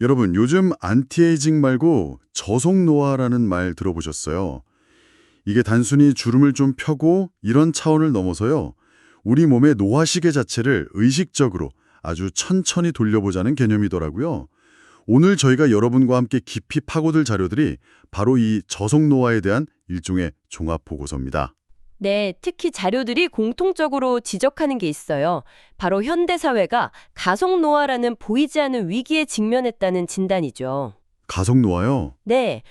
여러분, 요즘 안티에이징 말고 저속 노화라는 말 들어보셨어요? 이게 단순히 주름을 좀 펴고 이런 차원을 넘어서요. 우리 몸의 노화 시계 자체를 의식적으로 아주 천천히 돌려보자는 개념이더라고요. 오늘 저희가 여러분과 함께 깊이 파고들 자료들이 바로 이 저속 노화에 대한 일종의 종합 보고서입니다. 네, 특히 자료들이 공통적으로 지적하는 게 있어요. 바로 현대 사회가 가속 노화라는 보이지 않는 위기에 직면했다는 진단이죠. 가속 노화요? 네,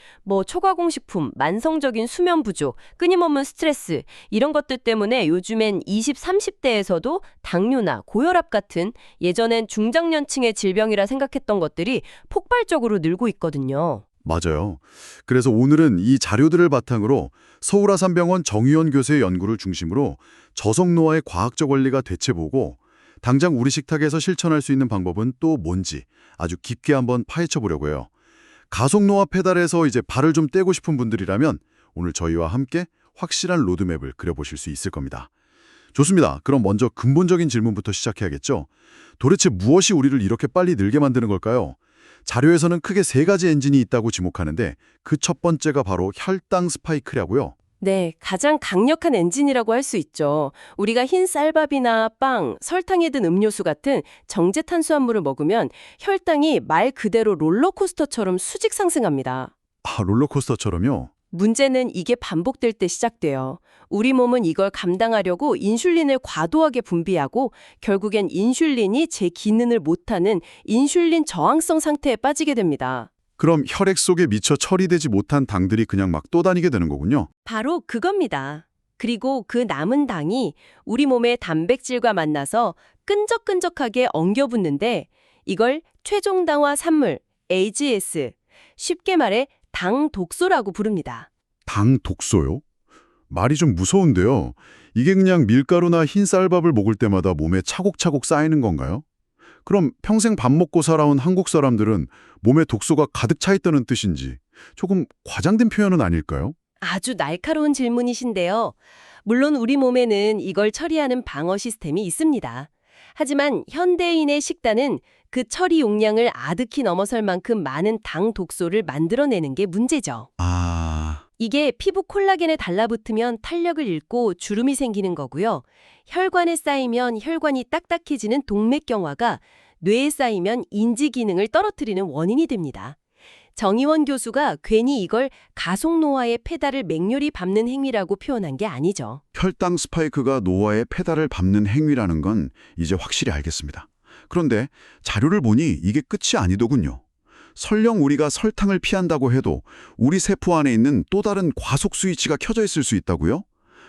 초과공식품, 만성적인 수면 부족, 끊임없는 스트레스 이런 것들 때문에 요즘엔 20, 30대에서도 당뇨나 고혈압 같은 예전엔 중장년층의 질병이라 생각했던 것들이 폭발적으로 늘고 있거든요. 맞아요. 그래서 오늘은 이 자료들을 바탕으로 서울아산병원 정의원 교수의 연구를 중심으로 저속 노화의 과학적 원리가 대체보고 당장 우리 식탁에서 실천할 수 있는 방법은 또 뭔지 아주 깊게 한번 파헤쳐 보려고 해요. 가속 노화 페달에서 이제 발을 좀 떼고 싶은 분들이라면 오늘 저희와 함께 확실한 로드맵을 그려보실 수 있을 겁니다. 좋습니다. 그럼 먼저 근본적인 질문부터 시작해야겠죠. 도대체 무엇이 우리를 이렇게 빨리 늙게 만드는 걸까요? 자료에서는 크게 세 가지 엔진이 있다고 지목하는데 그 첫 번째가 바로 혈당 스파이크라고요. 네, 가장 강력한 엔진이라고 할 수 있죠. 우리가 흰 쌀밥이나 빵, 설탕이 든 음료수 같은 정제 탄수화물을 먹으면 혈당이 말 그대로 롤러코스터처럼 수직 상승합니다. 아, 롤러코스터처럼요? 문제는 이게 반복될 때 시작돼요. 우리 몸은 이걸 감당하려고 인슐린을 과도하게 분비하고 결국엔 인슐린이 제 기능을 못하는 인슐린 저항성 상태에 빠지게 됩니다. 그럼 혈액 속에 미처 처리되지 못한 당들이 그냥 막 떠다니게 되는 거군요. 바로 그겁니다. 그리고 그 남은 당이 우리 몸의 단백질과 만나서 끈적끈적하게 엉겨붙는데 이걸 최종당화 산물, AGS, 쉽게 말해 당 독소라고 부릅니다. 당 독소요? 말이 좀 무서운데요. 이게 그냥 밀가루나 흰 쌀밥을 먹을 때마다 몸에 차곡차곡 쌓이는 건가요? 그럼 평생 밥 먹고 살아온 한국 사람들은 몸에 독소가 가득 차 있다는 뜻인지 조금 과장된 표현은 아닐까요? 아주 날카로운 질문이신데요. 물론 우리 몸에는 이걸 처리하는 방어 시스템이 있습니다. 하지만 현대인의 식단은 그 처리 용량을 아득히 넘어설 만큼 많은 당 독소를 만들어내는 게 문제죠. 아, 이게 피부 콜라겐에 달라붙으면 탄력을 잃고 주름이 생기는 거고요. 혈관에 쌓이면 혈관이 딱딱해지는 동맥경화가 뇌에 쌓이면 인지 기능을 떨어뜨리는 원인이 됩니다. 정의원 교수가 괜히 이걸 가속 노화의 페달을 맹렬히 밟는 행위라고 표현한 게 아니죠. 혈당 스파이크가 노화의 페달을 밟는 행위라는 건 이제 확실히 알겠습니다. 그런데 자료를 보니 이게 끝이 아니더군요. 설령 우리가 설탕을 피한다고 해도 우리 세포 안에 있는 또 다른 과속 스위치가 켜져 있을 수 있다고요?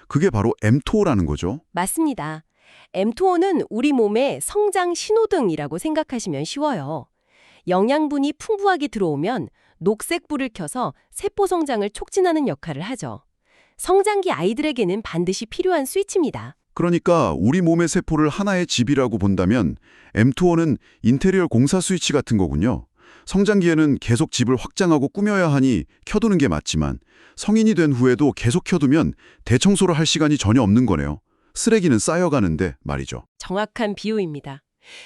그게 바로 mTOR라는 거죠. 맞습니다. mTOR는 우리 몸의 성장 신호등이라고 생각하시면 쉬워요. 영양분이 풍부하게 들어오면 녹색불을 켜서 세포 성장을 촉진하는 역할을 하죠. 성장기 아이들에게는 반드시 필요한 스위치입니다. 그러니까 우리 몸의 세포를 하나의 집이라고 본다면 mTOR는 인테리어 공사 스위치 같은 거군요. 성장기에는 계속 집을 확장하고 꾸며야 하니 켜두는 게 맞지만 성인이 된 후에도 계속 켜두면 대청소를 할 시간이 전혀 없는 거네요. 쓰레기는 쌓여가는데 말이죠. 정확한 비유입니다.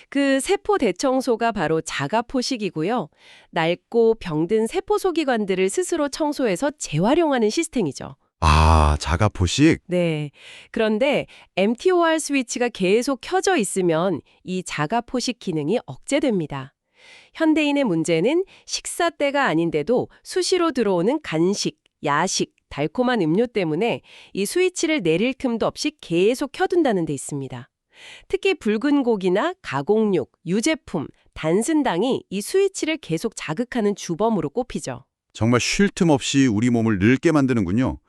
그 세포 대청소가 바로 자가포식이고요. 낡고 병든 세포 소기관들을 스스로 청소해서 재활용하는 시스템이죠. 아, 자가포식? 네. 그런데 mTOR 스위치가 계속 켜져 있으면 이 자가포식 기능이 억제됩니다. 현대인의 문제는 식사 때가 아닌데도 수시로 들어오는 간식, 야식, 달콤한 음료 때문에 이 스위치를 내릴 틈도 없이 계속 켜둔다는 데 있습니다. 특히 붉은 고기나 가공육, 유제품, 단순당이 이 스위치를 계속 자극하는 주범으로 꼽히죠. 정말 쉴 틈 없이 우리 몸을 늙게 만드는군요.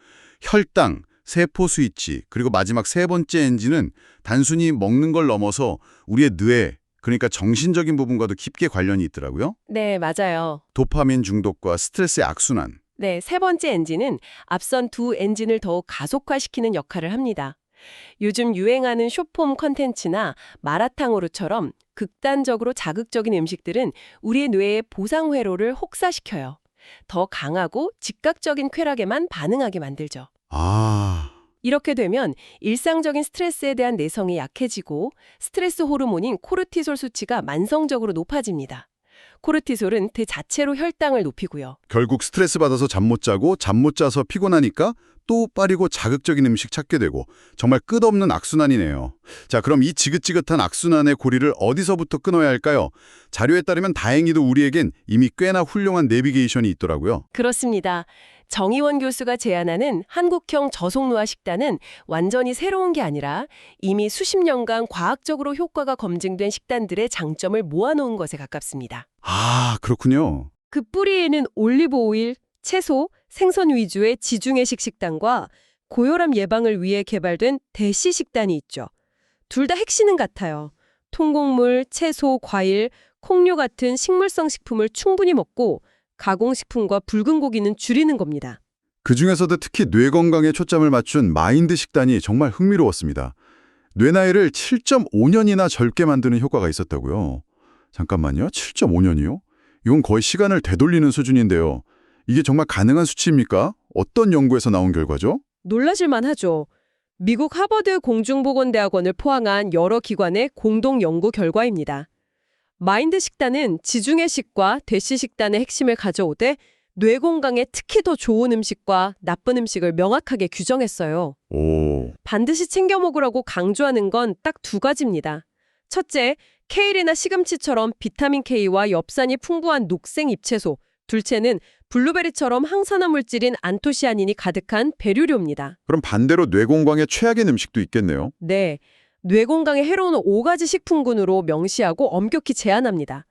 혈당, 세포 스위치, 그리고 마지막 세 번째 엔진은 단순히 먹는 걸 넘어서 우리의 뇌, 그러니까 정신적인 부분과도 깊게 관련이 있더라고요. 네, 맞아요. 도파민 중독과 스트레스의 악순환. 네, 세 번째 엔진은 앞선 두 엔진을 더욱 가속화시키는 역할을 합니다. 요즘 유행하는 숏폼 컨텐츠나 마라탕으로처럼 극단적으로 자극적인 음식들은 우리의 뇌의 보상 회로를 혹사시켜요. 더 강하고 즉각적인 쾌락에만 반응하게 만들죠. 아, 이렇게 되면 일상적인 스트레스에 대한 내성이 약해지고 스트레스 호르몬인 코르티솔 수치가 만성적으로 높아집니다. 코르티솔은 그 자체로 혈당을 높이고요. 결국 스트레스 받아서 잠 못 자고 잠 못 자서 피곤하니까 또 빠리고 자극적인 음식 찾게 되고 정말 끝없는 악순환이네요. 자, 그럼 이 지긋지긋한 악순환의 고리를 어디서부터 끊어야 할까요? 자료에 따르면 다행히도 우리에겐 이미 꽤나 훌륭한 내비게이션이 있더라고요. 그렇습니다. 정의원 교수가 제안하는 한국형 저속노화 식단은 완전히 새로운 게 아니라 이미 수십 년간 과학적으로 효과가 검증된 식단들의 장점을 모아놓은 것에 가깝습니다. 아, 그렇군요. 그 뿌리에는 올리브 오일, 채소, 생선 위주의 지중해식 식단과 고혈압 예방을 위해 개발된 대시 식단이 있죠. 둘 다 핵심은 같아요. 통곡물, 채소, 과일, 콩류 같은 식물성 식품을 충분히 먹고 가공식품과 붉은 고기는 줄이는 겁니다. 그중에서도 특히 뇌 건강에 초점을 맞춘 마인드 식단이 정말 흥미로웠습니다. 뇌 나이를 7.5년이나 젊게 만드는 효과가 있었다고요. 잠깐만요. 7.5년이요? 이건 거의 시간을 되돌리는 수준인데요. 이게 정말 가능한 수치입니까? 어떤 연구에서 나온 결과죠? 놀라실만 하죠. 미국 하버드 공중보건대학원을 포함한 여러 기관의 공동 연구 결과입니다. 마인드 식단은 지중해식과 대시 식단의 핵심을 가져오되 뇌 건강에 특히 더 좋은 음식과 나쁜 음식을 명확하게 규정했어요. 오, 반드시 챙겨 먹으라고 강조하는 건 딱 두 가지입니다. 첫째, 케일이나 시금치처럼 비타민 K와 엽산이 풍부한 녹색 잎채소. 둘째는 블루베리처럼 항산화 물질인 안토시아닌이 가득한 베류류입니다. 그럼 반대로 뇌 건강에 최악인 음식도 있겠네요. 네, 뇌 건강에 해로운 5가지 식품군으로 명시하고 엄격히 제한합니다.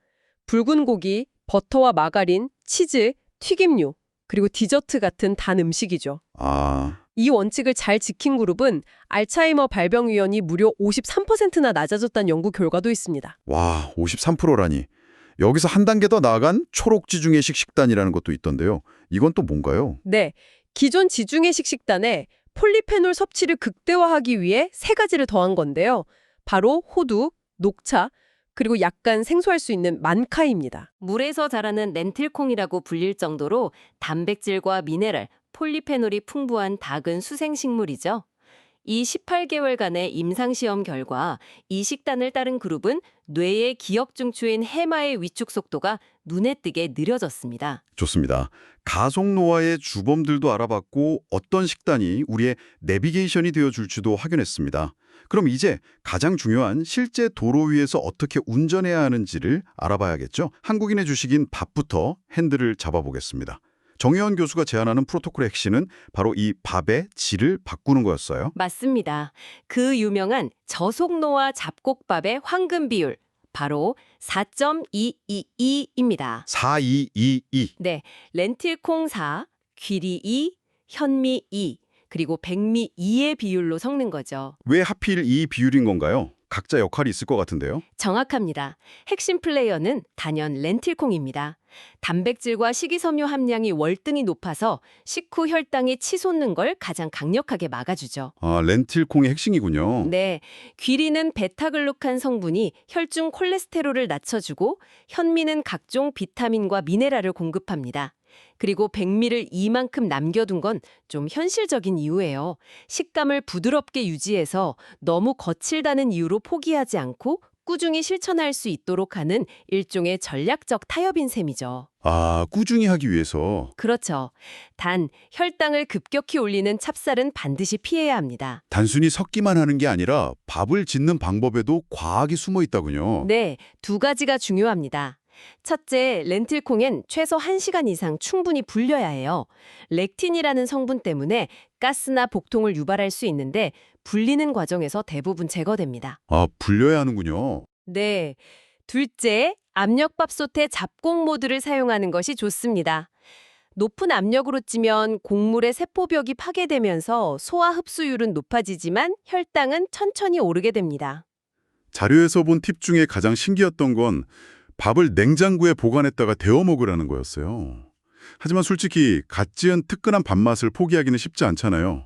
붉은 고기, 버터와 마가린, 치즈, 튀김류, 그리고 디저트 같은 단 음식이죠. 아, 이 원칙을 잘 지킨 그룹은 알츠하이머 발병 위험이 무려 53%나 낮아졌다는 연구 결과도 있습니다. 와, 53%라니. 여기서 한 단계 더 나아간 초록 지중해식 식단이라는 것도 있던데요. 이건 또 뭔가요? 네, 기존 지중해식 식단에 폴리페놀 섭취를 극대화하기 위해 3가지를 더한 건데요. 바로 호두, 녹차, 그리고 약간 생소할 수 있는 만카입니다. 물에서 자라는 렌틸콩이라고 불릴 정도로 단백질과 미네랄, 폴리페놀이 풍부한 작은 수생식물이죠. 이 18개월간의 임상시험 결과 이 식단을 따른 그룹은 뇌의 기억 중추인 해마의 위축 속도가 눈에 띄게 느려졌습니다. 좋습니다. 가속노화의 주범들도 알아봤고 어떤 식단이 우리의 내비게이션이 되어줄지도 확인했습니다. 그럼 이제 가장 중요한 실제 도로 위에서 어떻게 운전해야 하는지를 알아봐야겠죠? 한국인의 주식인 밥부터 핸들을 잡아보겠습니다. 정의원 교수가 제안하는 프로토콜의 핵심은 바로 이 밥의 질을 바꾸는 거였어요. 맞습니다. 그 유명한 저속노화 잡곡밥의 황금 비율, 바로 4.222입니다. 4222. 네, 렌틸콩 4, 귀리 2, 현미 2, 그리고 백미 2의 비율로 섞는 거죠. 왜 하필 이 비율인 건가요? 각자 역할이 있을 것 같은데요. 정확합니다. 핵심 플레이어는 단연 렌틸콩입니다. 단백질과 식이섬유 함량이 월등히 높아서 식후 혈당이 치솟는 걸 가장 강력하게 막아주죠. 아, 렌틸콩의 핵심이군요. 네, 귀리는 베타글루칸 성분이 혈중 콜레스테롤을 낮춰주고 현미는 각종 비타민과 미네랄을 공급합니다. 그리고 백미를 이만큼 남겨둔 건 좀 현실적인 이유예요. 식감을 부드럽게 유지해서 너무 거칠다는 이유로 포기하지 않고 꾸준히 실천할 수 있도록 하는 일종의 전략적 타협인 셈이죠. 아, 꾸준히 하기 위해서. 그렇죠. 단, 혈당을 급격히 올리는 찹쌀은 반드시 피해야 합니다. 단순히 섞기만 하는 게 아니라 밥을 짓는 방법에도 과학이 숨어 있다군요. 네, 2가지가 중요합니다. 첫째, 렌틸콩엔 최소 1시간 이상 충분히 불려야 해요. 렉틴이라는 성분 때문에 가스나 복통을 유발할 수 있는데 불리는 과정에서 대부분 제거됩니다. 아, 불려야 하는군요. 네. 둘째, 압력밥솥의 잡곡 모드를 사용하는 것이 좋습니다. 높은 압력으로 찌면 곡물의 세포벽이 파괴되면서 소화 흡수율은 높아지지만 혈당은 천천히 오르게 됩니다. 자료에서 본 팁 중에 가장 신기했던 건 밥을 냉장고에 보관했다가 데워 먹으라는 거였어요. 하지만 솔직히 갓 지은 뜨끈한 밥맛을 포기하기는 쉽지 않잖아요.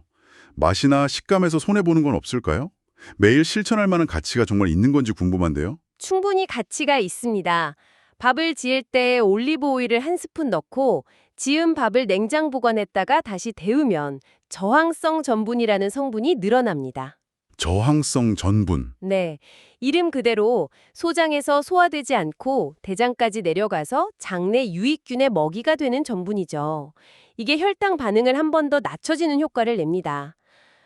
맛이나 식감에서 손해보는 건 없을까요? 매일 실천할 만한 가치가 정말 있는 건지 궁금한데요. 충분히 가치가 있습니다. 밥을 지을 때 올리브 오일을 1스푼 넣고 지은 밥을 냉장 보관했다가 다시 데우면 저항성 전분이라는 성분이 늘어납니다. 저항성 전분. 네, 이름 그대로 소장에서 소화되지 않고 대장까지 내려가서 장내 유익균의 먹이가 되는 전분이죠. 이게 혈당 반응을 한 번 더 낮춰지는 효과를 냅니다.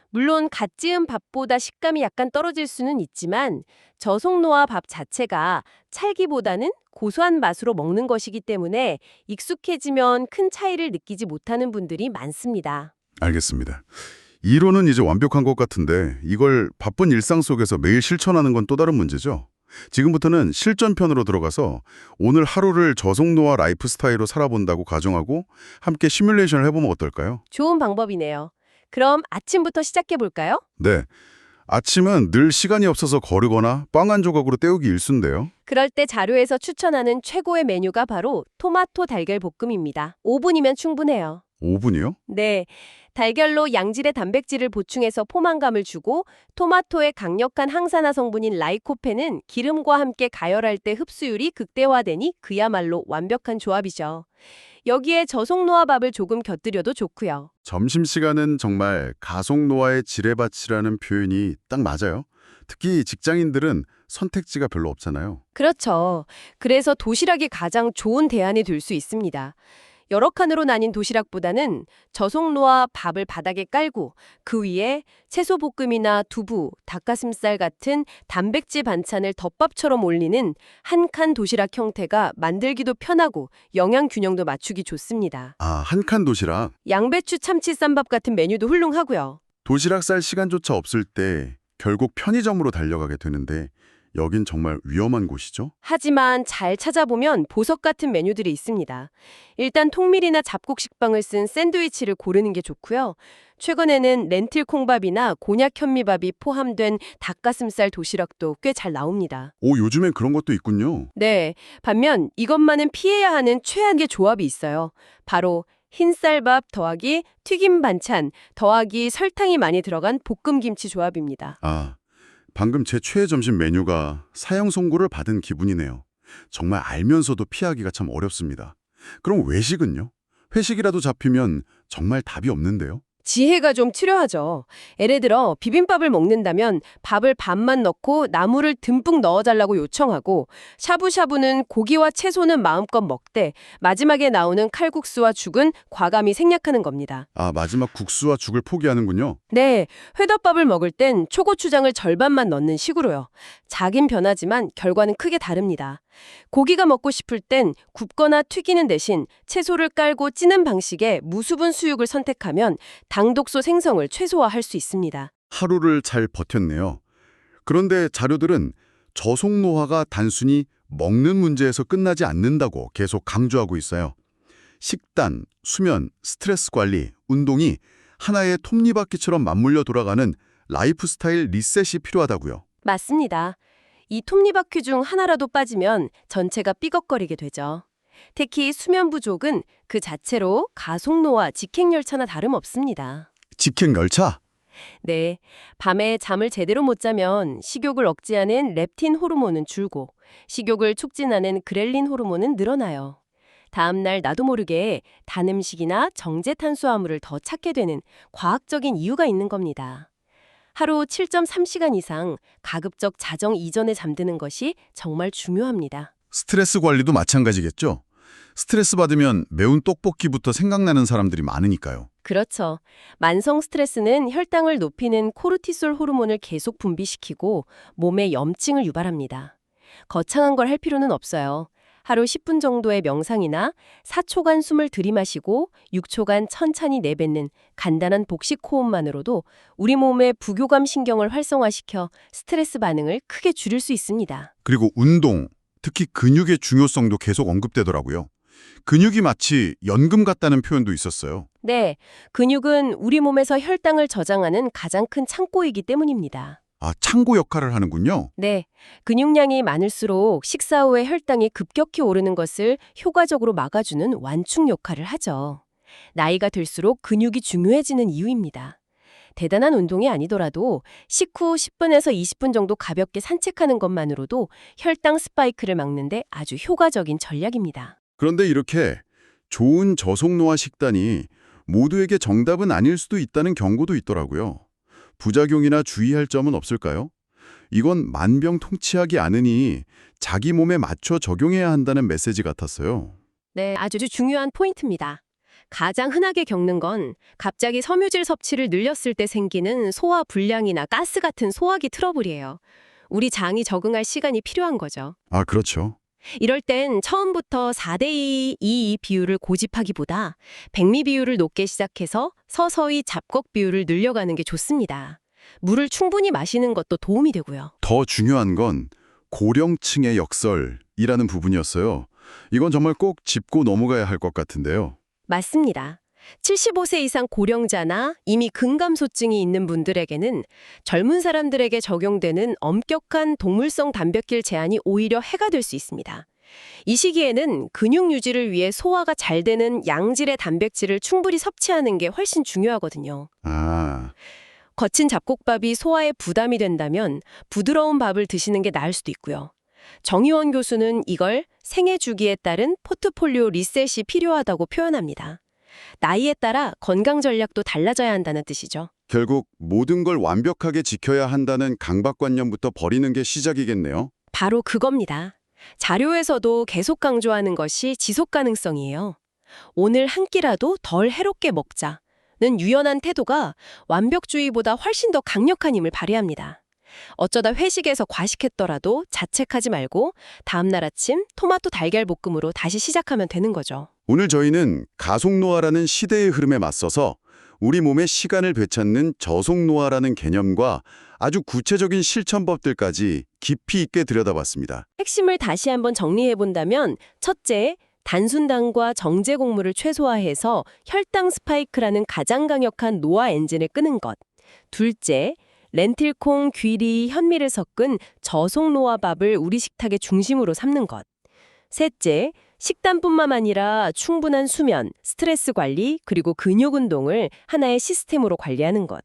물론 갓 지은 밥보다 식감이 약간 떨어질 수는 있지만 저속노화 밥 자체가 찰기보다는 고소한 맛으로 먹는 것이기 때문에 익숙해지면 큰 차이를 느끼지 못하는 분들이 많습니다. 알겠습니다. 이론은 이제 완벽한 것 같은데 이걸 바쁜 일상 속에서 매일 실천하는 건 또 다른 문제죠. 지금부터는 실전편으로 들어가서 오늘 하루를 저속노화 라이프 스타일로 살아본다고 가정하고 함께 시뮬레이션을 해보면 어떨까요? 좋은 방법이네요. 그럼 아침부터 시작해 볼까요? 네. 아침은 늘 시간이 없어서 거르거나 빵 한 조각으로 때우기 일쑤인데요. 그럴 때 자료에서 추천하는 최고의 메뉴가 바로 토마토 달걀 볶음입니다. 5분이면 충분해요. 5분이요? 네, 달걀로 양질의 단백질을 보충해서 포만감을 주고 토마토의 강력한 항산화 성분인 라이코펜은 기름과 함께 가열할 때 흡수율이 극대화되니 그야말로 완벽한 조합이죠. 여기에 저속노화밥을 조금 곁들여도 좋고요. 점심시간은 정말 가속노화의 지뢰밭이라는 표현이 딱 맞아요. 특히 직장인들은 선택지가 별로 없잖아요. 그렇죠. 그래서 도시락이 가장 좋은 대안이 될 수 있습니다. 여러 칸으로 나뉜 도시락보다는 저속노화 밥을 바닥에 깔고 그 위에 채소볶음이나 두부, 닭가슴살 같은 단백질 반찬을 덮밥처럼 올리는 한 칸 도시락 형태가 만들기도 편하고 영양 균형도 맞추기 좋습니다. 아, 한 칸 도시락. 양배추 참치 쌈밥 같은 메뉴도 훌륭하고요. 도시락 쌀 시간조차 없을 때 결국 편의점으로 달려가게 되는데 여긴 정말 위험한 곳이죠? 하지만 잘 찾아보면 보석 같은 메뉴들이 있습니다. 일단 통밀이나 잡곡식빵을 쓴 샌드위치를 고르는 게 좋고요. 최근에는 렌틸 콩밥이나 곤약 현미밥이 포함된 닭가슴살 도시락도 꽤 잘 나옵니다. 오, 요즘엔 그런 것도 있군요. 네, 반면 이것만은 피해야 하는 최악의 조합이 있어요. 바로 흰쌀밥 더하기 튀김 반찬 더하기 설탕이 많이 들어간 볶음김치 조합입니다. 아, 방금 제 최애 점심 메뉴가 사형 선고를 받은 기분이네요. 정말 알면서도 피하기가 참 어렵습니다. 그럼 외식은요? 회식이라도 잡히면 정말 답이 없는데요? 지혜가 좀 필요하죠. 예를 들어 비빔밥을 먹는다면 밥을 반만 넣고 나물을 듬뿍 넣어달라고 요청하고 샤브샤브는 고기와 채소는 마음껏 먹되 마지막에 나오는 칼국수와 죽은 과감히 생략하는 겁니다. 아, 마지막 국수와 죽을 포기하는군요. 네, 회덮밥을 먹을 땐 초고추장을 절반만 넣는 식으로요. 자긴 변하지만 결과는 크게 다릅니다. 고기가 먹고 싶을 땐 굽거나 튀기는 대신 채소를 깔고 찌는 방식의 무수분 수육을 선택하면 당독소 생성을 최소화할 수 있습니다. 하루를 잘 버텼네요. 그런데 자료들은 저속노화가 단순히 먹는 문제에서 끝나지 않는다고 계속 강조하고 있어요. 식단, 수면, 스트레스 관리, 운동이 하나의 톱니바퀴처럼 맞물려 돌아가는 라이프 스타일 리셋이 필요하다고요. 맞습니다. 이 톱니바퀴 중 하나라도 빠지면 전체가 삐걱거리게 되죠. 특히 수면 부족은 그 자체로 가속노화 직행열차나 다름없습니다. 직행열차? 네, 밤에 잠을 제대로 못 자면 식욕을 억제하는 렙틴 호르몬은 줄고 식욕을 촉진하는 그렐린 호르몬은 늘어나요. 다음 날 나도 모르게 단 음식이나 정제 탄수화물을 더 찾게 되는 과학적인 이유가 있는 겁니다. 하루 7.3시간 이상 가급적 자정 이전에 잠드는 것이 정말 중요합니다. 스트레스 관리도 마찬가지겠죠? 스트레스 받으면 매운 떡볶이부터 생각나는 사람들이 많으니까요. 그렇죠. 만성 스트레스는 혈당을 높이는 코르티솔 호르몬을 계속 분비시키고 몸에 염증을 유발합니다. 거창한 걸 할 필요는 없어요. 하루 10분 정도의 명상이나 4초간 숨을 들이마시고 6초간 천천히 내뱉는 간단한 복식 호흡만으로도 우리 몸의 부교감 신경을 활성화시켜 스트레스 반응을 크게 줄일 수 있습니다. 그리고 운동, 특히 근육의 중요성도 계속 언급되더라고요. 근육이 마치 연금 같다는 표현도 있었어요. 네, 근육은 우리 몸에서 혈당을 저장하는 가장 큰 창고이기 때문입니다. 아, 창고 역할을 하는군요. 네, 근육량이 많을수록 식사 후에 혈당이 급격히 오르는 것을 효과적으로 막아주는 완충 역할을 하죠. 나이가 들수록 근육이 중요해지는 이유입니다. 대단한 운동이 아니더라도 식후 10분에서 20분 정도 가볍게 산책하는 것만으로도 혈당 스파이크를 막는데 아주 효과적인 전략입니다. 그런데 이렇게 좋은 저속노화 식단이 모두에게 정답은 아닐 수도 있다는 경고도 있더라고요. 부작용이나 주의할 점은 없을까요? 이건 만병통치약이 아니니 자기 몸에 맞춰 적용해야 한다는 메시지 같았어요. 네, 아주 중요한 포인트입니다. 가장 흔하게 겪는 건 갑자기 섬유질 섭취를 늘렸을 때 생기는 소화 불량이나 가스 같은 소화기 트러블이에요. 우리 장이 적응할 시간이 필요한 거죠. 아, 그렇죠. 이럴 땐 처음부터 4대2 비율을 고집하기보다 백미 비율을 높게 시작해서 서서히 잡곡 비율을 늘려가는 게 좋습니다. 물을 충분히 마시는 것도 도움이 되고요. 더 중요한 건 고령층의 역설이라는 부분이었어요. 이건 정말 꼭 짚고 넘어가야 할 것 같은데요. 맞습니다. 75세 이상 고령자나 이미 근감소증이 있는 분들에게는 젊은 사람들에게 적용되는 엄격한 동물성 단백질 제한이 오히려 해가 될 수 있습니다. 이 시기에는 근육 유지를 위해 소화가 잘 되는 양질의 단백질을 충분히 섭취하는 게 훨씬 중요하거든요. 아, 거친 잡곡밥이 소화에 부담이 된다면 부드러운 밥을 드시는 게 나을 수도 있고요. 정의원 교수는 이걸 생애 주기에 따른 포트폴리오 리셋이 필요하다고 표현합니다. 나이에 따라 건강 전략도 달라져야 한다는 뜻이죠. 결국 모든 걸 완벽하게 지켜야 한다는 강박관념부터 버리는 게 시작이겠네요. 바로 그겁니다. 자료에서도 계속 강조하는 것이 지속 가능성이에요. 오늘 한 끼라도 덜 해롭게 먹자는 유연한 태도가 완벽주의보다 훨씬 더 강력한 힘을 발휘합니다. 어쩌다 회식에서 과식했더라도 자책하지 말고 다음날 아침 토마토 달걀 볶음으로 다시 시작하면 되는 거죠. 오늘 저희는 가속노화라는 시대의 흐름에 맞서서 우리 몸의 시간을 되찾는 저속노화라는 개념과 아주 구체적인 실천법들까지 깊이 있게 들여다봤습니다. 핵심을 다시 한번 정리해본다면 첫째, 단순당과 정제 곡물을 최소화해서 혈당 스파이크라는 가장 강력한 노화 엔진을 끄는 것. 둘째, 렌틸콩, 귀리, 현미를 섞은 저속노화밥을 우리 식탁의 중심으로 삼는 것. 셋째, 식단뿐만 아니라 충분한 수면, 스트레스 관리, 그리고 근육 운동을 하나의 시스템으로 관리하는 것.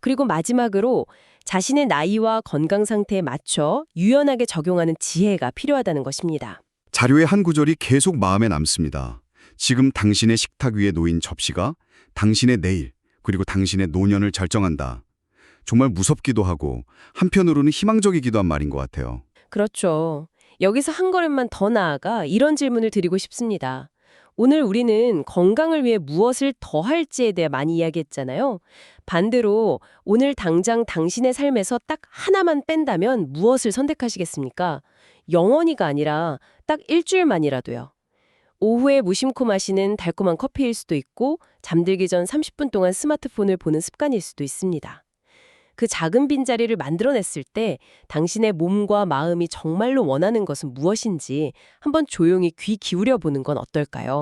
그리고 마지막으로 자신의 나이와 건강 상태에 맞춰 유연하게 적용하는 지혜가 필요하다는 것입니다. 자료의 한 구절이 계속 마음에 남습니다. 지금 당신의 식탁 위에 놓인 접시가 당신의 내일, 그리고 당신의 노년을 결정한다. 정말 무섭기도 하고 한편으로는 희망적이기도 한 말인 것 같아요. 그렇죠. 여기서 한 걸음만 더 나아가 이런 질문을 드리고 싶습니다. 오늘 우리는 건강을 위해 무엇을 더 할지에 대해 많이 이야기했잖아요. 반대로 오늘 당장 당신의 삶에서 딱 하나만 뺀다면 무엇을 선택하시겠습니까? 영원히가 아니라 딱 일주일만이라도요. 오후에 무심코 마시는 달콤한 커피일 수도 있고 잠들기 전 30분 동안 스마트폰을 보는 습관일 수도 있습니다. 그 작은 빈자리를 만들어냈을 때 당신의 몸과 마음이 정말로 원하는 것은 무엇인지 한번 조용히 귀 기울여 보는 건 어떨까요?